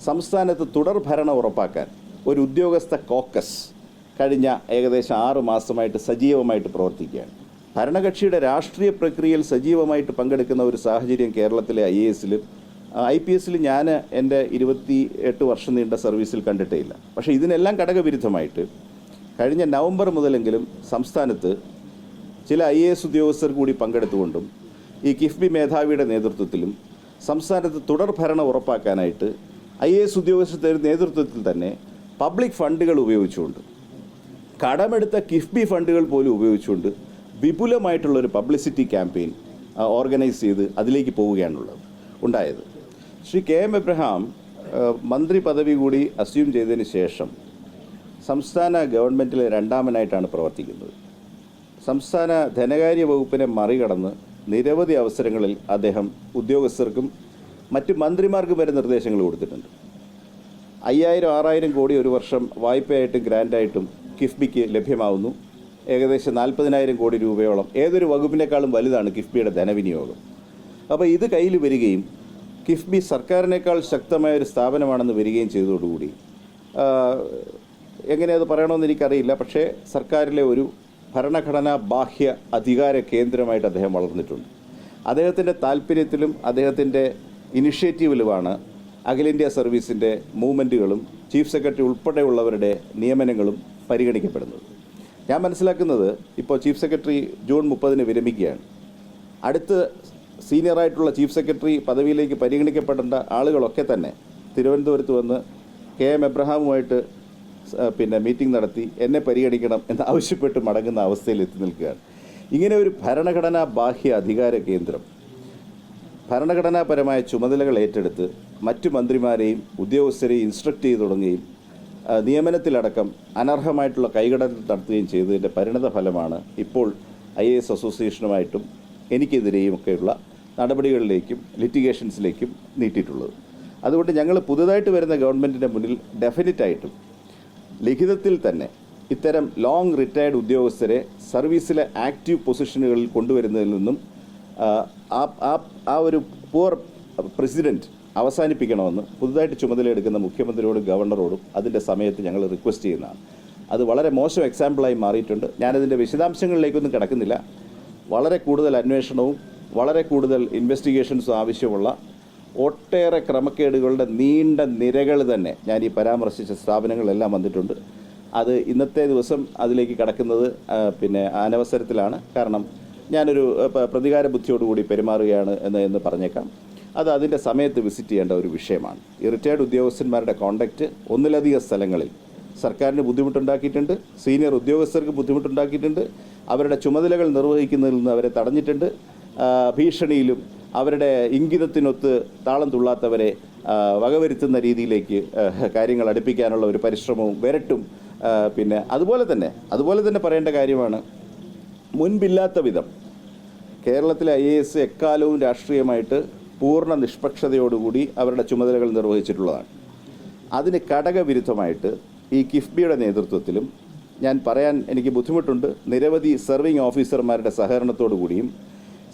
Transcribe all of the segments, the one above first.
സംസ്ഥാനത്ത് തുടർ ഭരണം ഉറപ്പാക്കാൻ ഒരു ഉദ്യോഗസ്ഥ കോക്കസ് കഴിഞ്ഞ ഏകദേശം 6 മാസമായിട്ട് സജീവമായിട്ട് പ്രവർത്തിക്കുകയാണ്. ഭരണകക്ഷിയുടെ രാഷ്ട്രീയ പ്രക്രിയയിൽ സജീവമായിട്ട് പങ്കെടുക്കുന്ന ഒരു സാഹചര്യം കേരളത്തിലെ IASലും IPSലും ഞാൻ എൻ്റെ 28 വർഷം നീണ്ട സർവീസിൽ കണ്ടിട്ടേ ഇല്ല. പക്ഷേ ഇതിനെല്ലാം ഘടകവിരുദ്ധമായിട്ട് കഴിഞ്ഞ നവംബർ മുതലെങ്കിലും സംസ്ഥാനത്ത് ചില IAS ഉദ്യോഗസ്ഥർ കൂടി പങ്കെടുത്തുകൊണ്ടും ഈ കിഫ്ബി മേധാവിയുടെ നേതൃത്വത്തിലും സംസ്ഥാനത്ത് തുടർ ഭരണം ഉറപ്പാക്കാനായിട്ട് IAS ഉദ്യോഗസ്ഥരുടെ നേതൃത്വത്തിൽ തന്നെ പബ്ലിക് ഫണ്ടുകൾ ഉപയോഗിച്ചുകൊണ്ട്, കടമെടുത്ത കിഫ്ബി ഫണ്ടുകൾ പോലും ഉപയോഗിച്ചുകൊണ്ട് വിപുലമായിട്ടുള്ളൊരു പബ്ലിസിറ്റി ക്യാമ്പയിൻ ഓർഗനൈസ് ചെയ്ത് അതിലേക്ക് പോവുകയാണുള്ളത് ഉണ്ടായത്. ശ്രീ KM എബ്രഹാം മന്ത്രി പദവി കൂടി അസ്യൂം ചെയ്തതിന് ശേഷം സംസ്ഥാന ഗവൺമെൻറ്റിലെ രണ്ടാമനായിട്ടാണ് പ്രവർത്തിക്കുന്നത്. സംസ്ഥാന ധനകാര്യ വകുപ്പിനെ മറികടന്ന് നിരവധി അവസരങ്ങളിൽ അദ്ദേഹം ഉദ്യോഗസ്ഥർക്കും മറ്റ് മന്ത്രിമാർക്കും വരെ നിർദ്ദേശങ്ങൾ കൊടുത്തിട്ടുണ്ട്. 5000-6000 കോടി ഒരു വർഷം വായ്പയായിട്ടും ഗ്രാൻഡായിട്ടും കിഫ്ബിക്ക് ലഭ്യമാവുന്നു. ഏകദേശം 40,000 കോടി രൂപയോളം ഏതൊരു വകുപ്പിനേക്കാളും വലുതാണ് കിഫ്ബിയുടെ ധനവിനിയോഗം. അപ്പോൾ ഇത് കയ്യിൽ വരികയും കിഫ്ബി സർക്കാരിനേക്കാൾ ശക്തമായൊരു സ്ഥാപനമാണെന്ന് വരികയും ചെയ്തതോടുകൂടി എങ്ങനെയത് പറയണമെന്ന് എനിക്കറിയില്ല, പക്ഷേ സർക്കാരിലെ ഒരു ഭരണഘടനാ ബാഹ്യ അധികാര കേന്ദ്രമായിട്ട് അദ്ദേഹം വളർന്നിട്ടുണ്ട്. അദ്ദേഹത്തിൻ്റെ താല്പര്യത്തിലും അദ്ദേഹത്തിൻ്റെ ഇനിഷ്യേറ്റീവിലുമാണ് അഖിലേന്ത്യാ സർവീസിൻ്റെ മൂവ്മെൻറ്റുകളും ചീഫ് സെക്രട്ടറി ഉൾപ്പെടെയുള്ളവരുടെ നിയമനങ്ങളും പരിഗണിക്കപ്പെടുന്നത്. ഞാൻ മനസ്സിലാക്കുന്നത് ഇപ്പോൾ ചീഫ് സെക്രട്ടറി ജൂൺ 30-ന് വിരമിക്കുകയാണ്. അടുത്ത് സീനിയറായിട്ടുള്ള ചീഫ് സെക്രട്ടറി പദവിയിലേക്ക് പരിഗണിക്കപ്പെടേണ്ട ആളുകളൊക്കെ തന്നെ തിരുവനന്തപുരത്ത് വന്ന് KM എബ്രഹാമുമായിട്ട് മീറ്റിംഗ് നടത്തി എന്നെ പരിഗണിക്കണം എന്നാവശ്യപ്പെട്ട് മടങ്ങുന്ന അവസ്ഥയിൽ എത്തി നിൽക്കുകയാണ്. ഇങ്ങനെ ഒരു ഭരണഘടനാ ബാഹ്യ അധികാര കേന്ദ്രം ഭരണഘടനാപരമായ ചുമതലകൾ ഏറ്റെടുത്ത് മറ്റു മന്ത്രിമാരെയും ഉദ്യോഗസ്ഥരെയും ഇൻസ്ട്രക്റ്റ് ചെയ്തു തുടങ്ങുകയും നിയമനത്തിലടക്കം അനർഹമായിട്ടുള്ള കൈകടത്തൽ നടത്തുകയും ചെയ്തതിൻ്റെ പരിണത ഫലമാണ് ഇപ്പോൾ IAS അസോസിയേഷനുമായിട്ടും എനിക്കെതിരെയും ഒക്കെയുള്ള നടപടികളിലേക്കും ലിറ്റിഗേഷൻസിലേക്കും നീട്ടിയിട്ടുള്ളത്. അതുകൊണ്ട് ഞങ്ങൾ പുതുതായിട്ട് വരുന്ന ഗവൺമെൻറ്റിൻ്റെ മുന്നിൽ ഡെഫിനറ്റായിട്ടും ലിഖിതത്തിൽ തന്നെ ഇത്തരം ലോങ് റിട്ടയർഡ് ഉദ്യോഗസ്ഥരെ സർവീസിലെ ആക്റ്റീവ് പൊസിഷനുകളിൽ കൊണ്ടുവരുന്നതിൽ നിന്നും ആ ഒരു പുവർ പ്രസിഡൻറ്റ് അവസാനിപ്പിക്കണമെന്ന് പുതുതായിട്ട് ചുമതലയെടുക്കുന്ന മുഖ്യമന്ത്രിയോടും ഗവർണറോടും അതിൻ്റെ സമയത്ത് ഞങ്ങൾ റിക്വസ്റ്റ് ചെയ്യുന്നതാണ്. അത് വളരെ മോശം എക്സാമ്പിളായി മാറിയിട്ടുണ്ട്. ഞാനതിൻ്റെ വിശദാംശങ്ങളിലേക്കൊന്നും കിടക്കുന്നില്ല. വളരെ കൂടുതൽ അന്വേഷണവും വളരെ കൂടുതൽ ഇൻവെസ്റ്റിഗേഷൻസും ആവശ്യമുള്ള ഒട്ടേറെ ക്രമക്കേടുകളുടെ നീണ്ട നിരകൾ തന്നെ ഞാൻ ഈ പരാമർശിച്ച സ്ഥാപനങ്ങളെല്ലാം വന്നിട്ടുണ്ട്. അത് ഇന്നത്തെ ദിവസം അതിലേക്ക് കടക്കുന്നത് അനവസരത്തിലാണ്. കാരണം ഞാനൊരു പ്രതികാര ബുദ്ധിയോടുകൂടി പെരുമാറുകയാണ് എന്ന് പറഞ്ഞേക്കാം. അത് അതിൻ്റെ സമയത്ത് വിസിറ്റ് ചെയ്യേണ്ട ഒരു വിഷയമാണ്. ഈ റിട്ടയർഡ് ഉദ്യോഗസ്ഥന്മാരുടെ കോണ്ടക്റ്റ് ഒന്നിലധികം സ്ഥലങ്ങളിൽ സർക്കാരിന് ബുദ്ധിമുട്ടുണ്ടാക്കിയിട്ടുണ്ട്, സീനിയർ ഉദ്യോഗസ്ഥർക്ക് ബുദ്ധിമുട്ടുണ്ടാക്കിയിട്ടുണ്ട്, അവരുടെ ചുമതലകൾ നിർവഹിക്കുന്നതിൽ നിന്ന് അവരെ തടഞ്ഞിട്ടുണ്ട്. ഭീഷണിയിലും അവരുടെ ഇംഗിതത്തിനൊത്ത് താളം തുള്ളാത്തവരെ വകവരുത്തുന്ന രീതിയിലേക്ക് കാര്യങ്ങൾ അടുപ്പിക്കാനുള്ള ഒരു പരിശ്രമവും വരട്ടും. അതുപോലെ തന്നെ പറയേണ്ട കാര്യമാണ്, മുൻപില്ലാത്ത വിധം കേരളത്തിലെ IAS എക്കാലവും രാഷ്ട്രീയമായിട്ട് പൂർണ്ണ നിഷ്പക്ഷതയോടുകൂടി അവരുടെ ചുമതലകൾ നിർവഹിച്ചിട്ടുള്ളതാണ്. അതിന് ഘടകവിരുദ്ധമായിട്ട് ഈ കിഫ്ബിയുടെ നേതൃത്വത്തിലും ഞാൻ പറയാൻ എനിക്ക് ബുദ്ധിമുട്ടുണ്ട്, നിരവധി സർവിംഗ് ഓഫീസർമാരുടെ സഹകരണത്തോടു കൂടിയും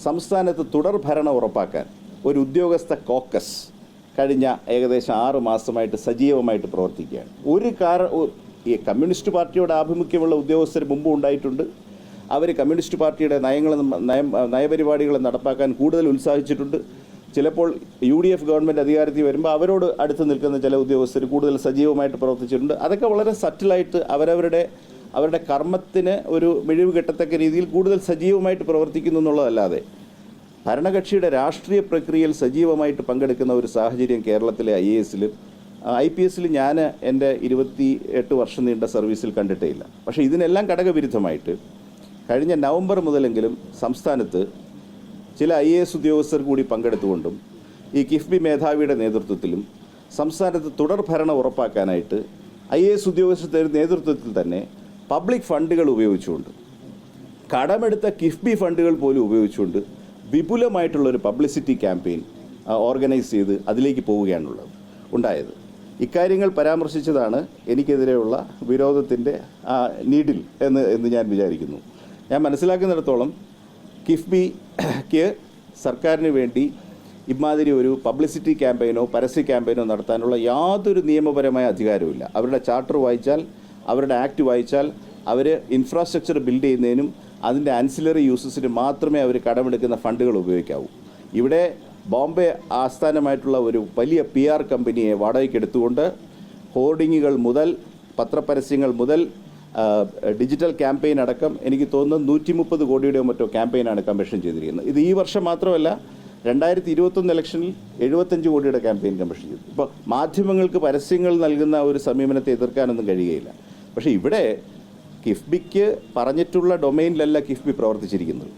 സംസ്ഥാനത്ത് തുടർ ഭരണം ഉറപ്പാക്കാൻ ഒരു ഉദ്യോഗസ്ഥ കോക്കസ് കഴിഞ്ഞ ഏകദേശം 6 മാസമായിട്ട് സജീവമായിട്ട് പ്രവർത്തിക്കുകയാണ്. ഈ കമ്മ്യൂണിസ്റ്റ് പാർട്ടിയുടെ ആഭിമുഖ്യമുള്ള ഉദ്യോഗസ്ഥർ മുമ്പ് ഉണ്ടായിട്ടുണ്ട്. അവർ കമ്മ്യൂണിസ്റ്റ് പാർട്ടിയുടെ നയപരിപാടികൾ നടപ്പാക്കാൻ കൂടുതൽ ഉത്സാഹിച്ചിട്ടുണ്ട്. ചിലപ്പോൾ UDF ഗവൺമെൻറ് അധികാരത്തിൽ വരുമ്പോൾ അവരോട് അടുത്ത് നിൽക്കുന്ന ചില ഉദ്യോഗസ്ഥർ കൂടുതൽ സജീവമായിട്ട് പ്രവർത്തിച്ചിട്ടുണ്ട്. അതൊക്കെ വളരെ സറ്റിലായിട്ട് അവരുടെ കർമ്മത്തിന് ഒരു മിഴിവ് കിട്ടത്തക്ക രീതിയിൽ കൂടുതൽ സജീവമായിട്ട് പ്രവർത്തിക്കുന്നു എന്നുള്ളതല്ലാതെ ഭരണകക്ഷിയുടെ രാഷ്ട്രീയ പ്രക്രിയയിൽ സജീവമായിട്ട് പങ്കെടുക്കുന്ന ഒരു സാഹചര്യം കേരളത്തിലെ IASലും IPSലും ഞാൻ എൻ്റെ 28 വർഷം നീണ്ട സർവീസിൽ കണ്ടിട്ടേ ഇല്ല. പക്ഷേ ഇതിനെല്ലാം ഘടകവിരുദ്ധമായിട്ട് കഴിഞ്ഞ നവംബർ മുതലെങ്കിലും സംസ്ഥാനത്ത് ചില IAS ഉദ്യോഗസ്ഥർ കൂടി പങ്കെടുത്തുകൊണ്ടും ഈ കിഫ്ബി മേധാവിയുടെ നേതൃത്വത്തിലും സംസ്ഥാനത്ത് തുടർ ഭരണം ഉറപ്പാക്കാനായിട്ട് IAS ഉദ്യോഗസ്ഥരുടെ നേതൃത്വത്തിൽ തന്നെ പബ്ലിക് ഫണ്ടുകൾ ഉപയോഗിച്ചുകൊണ്ട്, കടമെടുത്ത കിഫ്ബി ഫണ്ടുകൾ പോലും ഉപയോഗിച്ചുകൊണ്ട് വിപുലമായിട്ടുള്ളൊരു പബ്ലിസിറ്റി ക്യാമ്പയിൻ ഓർഗനൈസ് ചെയ്ത് അതിലേക്ക് പോവുകയാണുള്ളത് ഉണ്ടായത്. ഇക്കാര്യങ്ങൾ പരാമർശിച്ചതാണ് എനിക്കെതിരെയുള്ള വിരോധത്തിൻ്റെ നീഡിൽ എന്ന് ഞാൻ വിചാരിക്കുന്നു. ഞാൻ മനസ്സിലാക്കുന്നിടത്തോളം കിഫ്ബിക്ക് സർക്കാരിന് വേണ്ടി ഇമാതിരി ഒരു പബ്ലിസിറ്റി ക്യാമ്പയിനോ പരസ്യ ക്യാമ്പയിനോ നടത്താനുള്ള യാതൊരു നിയമപരമായ അധികാരവുമില്ല. അവരുടെ ചാർട്ടർ വായിച്ചാൽ, അവരുടെ ആക്ട് വായിച്ചാൽ, അവർ ഇൻഫ്രാസ്ട്രക്ചർ ബിൽഡ് ചെയ്യുന്നതിനും അതിൻ്റെ ആൻസിലറി യൂസസിന് മാത്രമേ അവർ കടമെടുക്കുന്ന ഫണ്ടുകൾ ഉപയോഗിക്കാവൂ. ഇവിടെ ബോംബെ ആസ്ഥാനമായിട്ടുള്ള ഒരു വലിയ PR കമ്പനിയെ വാടകയ്ക്കെടുത്തുകൊണ്ട് ഹോർഡിങ്ങുകൾ മുതൽ പത്രപരസ്യങ്ങൾ മുതൽ ഡിജിറ്റൽ ക്യാമ്പയിൻ അടക്കം എനിക്ക് തോന്നുന്നു 130 കോടിയുടെയോ മറ്റോ ക്യാമ്പയിനാണ് കമ്മീഷൻ ചെയ്തിരിക്കുന്നത്. ഇത് ഈ വർഷം മാത്രമല്ല, 2021 ഇലക്ഷനിൽ 75 കോടിയുടെ ക്യാമ്പയിൻ കമ്മീഷൻ ചെയ്തു. ഇപ്പോൾ മാധ്യമങ്ങൾക്ക് പരസ്യങ്ങൾ നൽകുന്ന ഒരു സമീപനത്തെ എതിർക്കാനൊന്നും കഴിയുകയില്ല. പക്ഷേ ഇവിടെ കിഫ്ബിക്ക് പറഞ്ഞിട്ടുള്ള ഡൊമൈനിലല്ല കിഫ്ബി പ്രവർത്തിച്ചിരിക്കുന്നത്.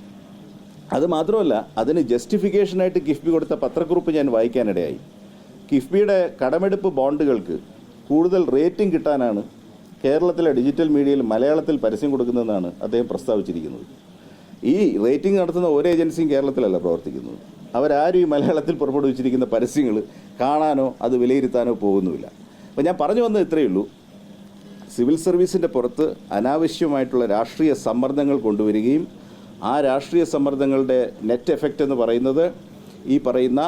അതുമാത്രമല്ല, അതിന് ജസ്റ്റിഫിക്കേഷനായിട്ട് കിഫ്ബി കൊടുത്ത പത്രക്കുറിപ്പ് ഞാൻ വായിക്കാനിടയായി. കിഫ്ബിയുടെ കടമെടുപ്പ് ബോണ്ടുകൾക്ക് കൂടുതൽ റേറ്റിംഗ് കിട്ടാനാണ് കേരളത്തിലെ ഡിജിറ്റൽ മീഡിയയിൽ മലയാളത്തിൽ പരസ്യം കൊടുക്കുന്നതെന്നാണ് അദ്ദേഹം പ്രസ്താവിച്ചിരിക്കുന്നത്. ഈ റേറ്റിംഗ് നടത്തുന്ന ഒരു ഏജൻസിയും കേരളത്തിലല്ല പ്രവർത്തിക്കുന്നത്. അവരാരും ഈ മലയാളത്തിൽ പുറപ്പെടുവിച്ചിരിക്കുന്ന പരസ്യങ്ങൾ കാണാനോ അത് വിലയിരുത്താനോ പോകുന്നുമില്ല. അപ്പോൾ ഞാൻ പറഞ്ഞു വന്നത് ഇത്രയേ ഉള്ളൂ. സിവിൽ സർവീസിൻ്റെ പുറത്ത് അനാവശ്യമായിട്ടുള്ള രാഷ്ട്രീയ സമ്മർദ്ദങ്ങൾ കൊണ്ടുവരികയും ആ രാഷ്ട്രീയ സമ്മർദ്ദങ്ങളുടെ നെറ്റ് എഫക്റ്റ് എന്ന് പറയുന്നത് ഈ പറയുന്ന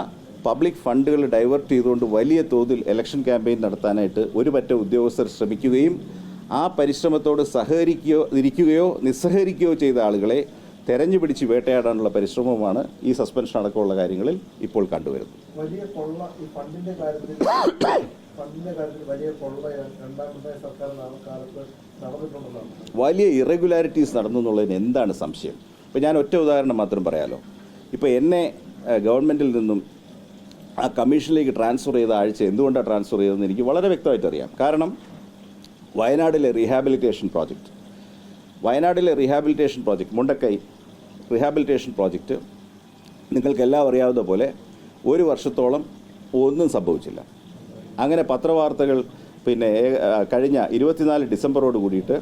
പബ്ലിക് ഫണ്ടുകൾ ഡൈവേർട്ട് ചെയ്തുകൊണ്ട് വലിയ തോതിൽ ഇലക്ഷൻ ക്യാമ്പയിൻ നടത്താനായിട്ട് ഒരു പറ്റം ഉദ്യോഗസ്ഥർ ശ്രമിക്കുകയും ആ പരിശ്രമത്തോട് ഇരിക്കുകയോ നിസ്സഹകരിക്കുകയോ ചെയ്ത ആളുകളെ തെരഞ്ഞു പിടിച്ച് വേട്ടയാടാനുള്ള പരിശ്രമമാണ് ഈ സസ്പെൻഷൻ അടക്കമുള്ള കാര്യങ്ങളിൽ ഇപ്പോൾ കണ്ടുവരുന്നത്. വലിയ ഇറഗുലാരിറ്റീസ് നടന്നു എന്നുള്ളതിന് എന്താണ് സംശയം? ഇപ്പോൾ ഞാൻ ഒറ്റ ഉദാഹരണം മാത്രം പറയാലോ. ഇപ്പോൾ എന്നെ ഗവൺമെൻറ്റിൽ നിന്നും ആ കമ്മീഷനിലേക്ക് ട്രാൻസ്ഫർ ചെയ്ത ആഴ്ച എന്തുകൊണ്ടാണ് ട്രാൻസ്ഫർ ചെയ്തതെന്ന് എനിക്ക് വളരെ വ്യക്തമായിട്ട് അറിയാം. കാരണം വയനാടിലെ rehabilitation project Mundakkai rehabilitation project നിങ്ങൾക്കെല്ലാം അറിയാവുന്ന പോലെ ഒരു വർഷത്തോളം ഒന്നും സംഭവിച്ചില്ല. അങ്ങനെ പത്രവാർത്തകൾ കഴിഞ്ഞ 24 ഡിസംബറോട് കൂടിയിട്ട്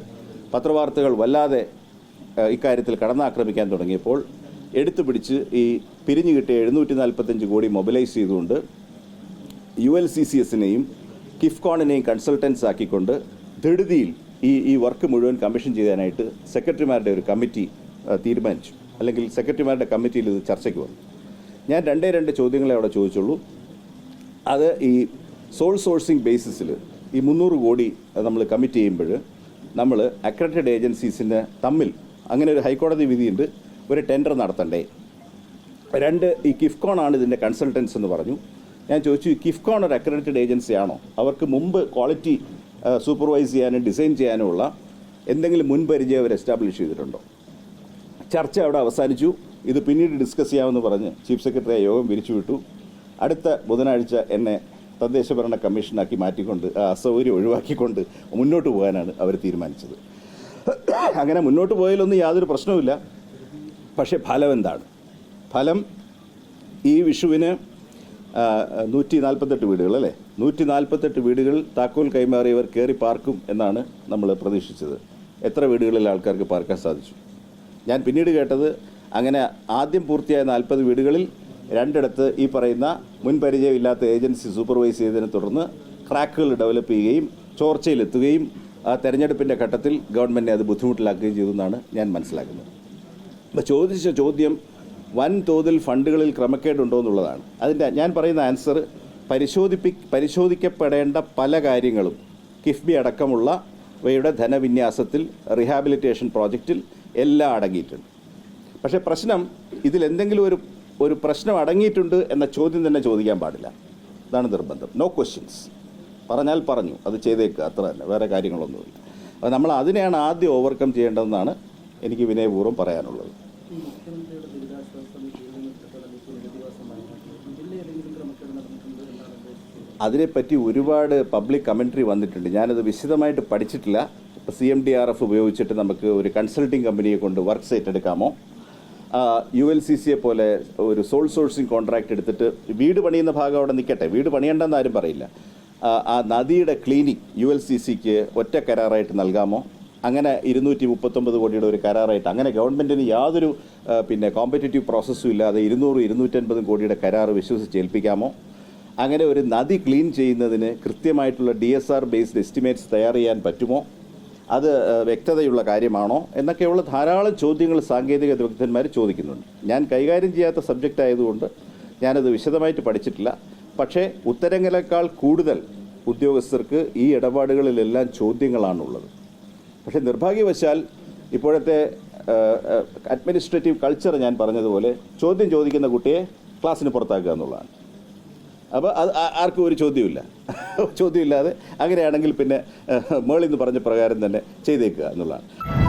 പത്രവാർത്തകൾ വല്ലാതെ ഇക്കാര്യത്തിൽ കടന്നാക്രമിക്കാൻ തുടങ്ങിയപ്പോൾ എടുത്തു പിടിച്ച് ഈ പിരിഞ്ഞു കിട്ടിയ 745 കോടി മൊബിലൈസ് ചെയ്തുകൊണ്ട് ULCCSനെയും കിഫ്കോണിനെയും കൺസൾട്ടൻസ് ആക്കിക്കൊണ്ട് ധൃതിയിൽ ഈ വർക്ക് മുഴുവൻ കമ്മീഷൻ ചെയ്യാനായിട്ട് സെക്രട്ടറിമാരുടെ ഒരു കമ്മിറ്റി തീരുമാനിച്ചു. അല്ലെങ്കിൽ സെക്രട്ടറിമാരുടെ കമ്മിറ്റിയിൽ ഇത് ചർച്ചയ്ക്ക് വന്നു. ഞാൻ 2 ചോദ്യങ്ങളെ അവിടെ ചോദിച്ചുള്ളൂ. അത് ഈ സോൾ സോഴ്സിംഗ് ബേസിസിൽ ഈ 300 കോടി നമ്മൾ കമ്മിറ്റ് ചെയ്യുമ്പോൾ നമ്മൾ അക്രഡിറ്റഡ് ഏജൻസീസിന് തമ്മിൽ അങ്ങനെ ഒരു ഹൈക്കോടതി വിധിയുണ്ട്, ഒരു ടെൻഡർ നടത്തണ്ടേ? 2, ഈ കിഫ്കോൺ ആണ് ഇതിൻ്റെ കൺസൾട്ടൻസ് എന്ന് പറഞ്ഞു. ഞാൻ ചോദിച്ചു, ഈ കിഫ്കോൺ ഒരു അക്രഡിറ്റഡ് ഏജൻസി ആണോ? അവർക്ക് മുമ്പ് ക്വാളിറ്റി സൂപ്പർവൈസ് ചെയ്യാനും ഡിസൈൻ ചെയ്യാനും ഉള്ള എന്തെങ്കിലും മുൻപരിചയം അവർ എസ്റ്റാബ്ലിഷ് ചെയ്തിട്ടുണ്ടോ? ചർച്ച അവിടെ അവസാനിച്ചു. ഇത് പിന്നീട് ഡിസ്കസ് ചെയ്യാമെന്ന് പറഞ്ഞ് ചീഫ് സെക്രട്ടറിയെ യോഗം പിരിച്ചുവിട്ടു. അടുത്ത ബുധനാഴ്ച എന്നെ തദ്ദേശഭരണ കമ്മീഷനാക്കി മാറ്റിക്കൊണ്ട് ആ അസൗകര്യം ഒഴിവാക്കിക്കൊണ്ട് മുന്നോട്ട് പോകാനാണ് അവർ തീരുമാനിച്ചത്. അങ്ങനെ മുന്നോട്ട് പോയാലൊന്നും യാതൊരു പ്രശ്നവുമില്ല. പക്ഷേ ഫലം എന്താണ്? ഫലം ഈ വിഷുവിന് 148 വീടുകൾ അല്ലേ, 148 വീടുകൾ താക്കോൽ കൈമാറിയവർ കയറി പാർക്കും എന്നാണ് നമ്മൾ പ്രതീക്ഷിച്ചത്. എത്ര വീടുകളിൽ ആൾക്കാർക്ക് പാർക്കാൻ സാധിച്ചു? ഞാൻ പിന്നീട് കേട്ടത് അങ്ങനെ ആദ്യം പൂർത്തിയായ 40 വീടുകളിൽ 2 ഈ പറയുന്ന മുൻപരിചയമില്ലാത്ത ഏജൻസി സൂപ്പർവൈസ് ചെയ്തതിനെ തുടർന്ന് ക്രാക്കുകൾ ഡെവലപ്പ് ചെയ്യുകയും ചോർച്ചയിലെത്തുകയും ആ തെരഞ്ഞെടുപ്പിൻ്റെ ഘട്ടത്തിൽ ഗവൺമെൻറ്റിനെ അത് ബുദ്ധിമുട്ടിലാക്കുകയും ചെയ്തു എന്നാണ് ഞാൻ മനസ്സിലാക്കുന്നത്. അപ്പോൾ ചോദിച്ച ചോദ്യം വൻതോതിൽ ഫണ്ടുകളിൽ ക്രമക്കേടുണ്ടോ എന്നുള്ളതാണ്. അതിൻ്റെ ഞാൻ പറയുന്ന ആൻസർ പരിശോധിക്കപ്പെടേണ്ട പല കാര്യങ്ങളും കിഫ്ബി അടക്കമുള്ളവയുടെ ധനവിന്യാസത്തിൽ റീഹാബിലിറ്റേഷൻ പ്രോജക്റ്റിൽ എല്ലാം അടങ്ങിയിട്ടുണ്ട്. പക്ഷേ പ്രശ്നം ഇതിലെന്തെങ്കിലും ഒരു പ്രശ്നം അടങ്ങിയിട്ടുണ്ട് എന്ന ചോദ്യം തന്നെ ചോദിക്കാൻ പാടില്ല. അതാണ് നിർബന്ധം. No questions. പറഞ്ഞാൽ പറഞ്ഞു, അത് ചെയ്തേക്കുക, അത്ര തന്നെ, വേറെ കാര്യങ്ങളൊന്നുമില്ല. അപ്പോൾ നമ്മൾ അതിനെയാണ് ആദ്യം ഓവർകം ചെയ്യേണ്ടതെന്നാണ് എനിക്ക് വിനയപൂർവ്വം പറയാനുള്ളത്. അതിനെപ്പറ്റി ഒരുപാട് പബ്ലിക് കമൻട്രി വന്നിട്ടുണ്ട്. ഞാനത് വിശദമായിട്ട് പഠിച്ചിട്ടില്ല. ഇപ്പോൾ CMDRF ഉപയോഗിച്ചിട്ട് നമുക്ക് ഒരു കൺസൾട്ടിങ് കമ്പനിയെ കൊണ്ട് വർക്ക് സൈറ്റ് എടുക്കാമോ? ULCCയെ പോലെ ഒരു സോൾ സോഴ്സിംഗ് കോൺട്രാക്റ്റ് എടുത്തിട്ട് വീട് പണിയുന്ന ഭാഗം അവിടെ നിൽക്കട്ടെ, വീട് പണിയണ്ടെന്ന് ആരും പറയില്ല. ആ നദിയുടെ ക്ലീനിങ് ULCCക്ക് ഒറ്റ കരാറായിട്ട് നൽകാമോ? അങ്ങനെ 239 കോടിയുടെ ഒരു കരാറായിട്ട് അങ്ങനെ ഗവൺമെൻറ്റിന് യാതൊരു കോമ്പറ്റേറ്റീവ് പ്രോസസ്സും ഇല്ലാതെ 200-250 കോടിയുടെ കരാറ് വിശ്വസിച്ച് ഏൽപ്പിക്കാമോ? അങ്ങനെ ഒരു നദി ക്ലീൻ ചെയ്യുന്നതിന് കൃത്യമായിട്ടുള്ള DSR ബേസ്ഡ് എസ്റ്റിമേറ്റ്സ് തയ്യാർ ചെയ്യാൻ പറ്റുമോ? അത് വ്യക്തതയുള്ള കാര്യമാണോ എന്നൊക്കെയുള്ള ധാരാളം ചോദ്യങ്ങൾ സാങ്കേതിക വിദഗ്ധന്മാർ ചോദിക്കുന്നുണ്ട്. ഞാൻ കൈകാര്യം ചെയ്യാത്ത സബ്ജക്റ്റ് ആയതുകൊണ്ട് ഞാനത് വിശദമായിട്ട് പഠിച്ചിട്ടില്ല. പക്ഷേ ഉത്തരങ്ങളെക്കാൾ കൂടുതൽ ഉദ്യോഗസ്ഥർക്ക് ഈ ഇടപാടുകളിലെല്ലാം ചോദ്യങ്ങളാണുള്ളത്. പക്ഷേ നിർഭാഗ്യവശാൽ ഇപ്പോഴത്തെ അഡ്മിനിസ്ട്രേറ്റീവ് കൾച്ചർ ഞാൻ പറഞ്ഞതുപോലെ ചോദ്യം ചോദിക്കുന്ന കുട്ടിയെ ക്ലാസ്സിന് പുറത്താക്കുക എന്നുള്ളതാണ്. അപ്പോൾ അത് ആർക്കും ഒരു ചോദ്യമില്ലാതെ അങ്ങനെയാണെങ്കിൽ പിന്നെ മേളിൽ നിന്ന് പറഞ്ഞ പ്രകാരം തന്നെ ചെയ്തേക്കുക എന്നുള്ളതാണ്.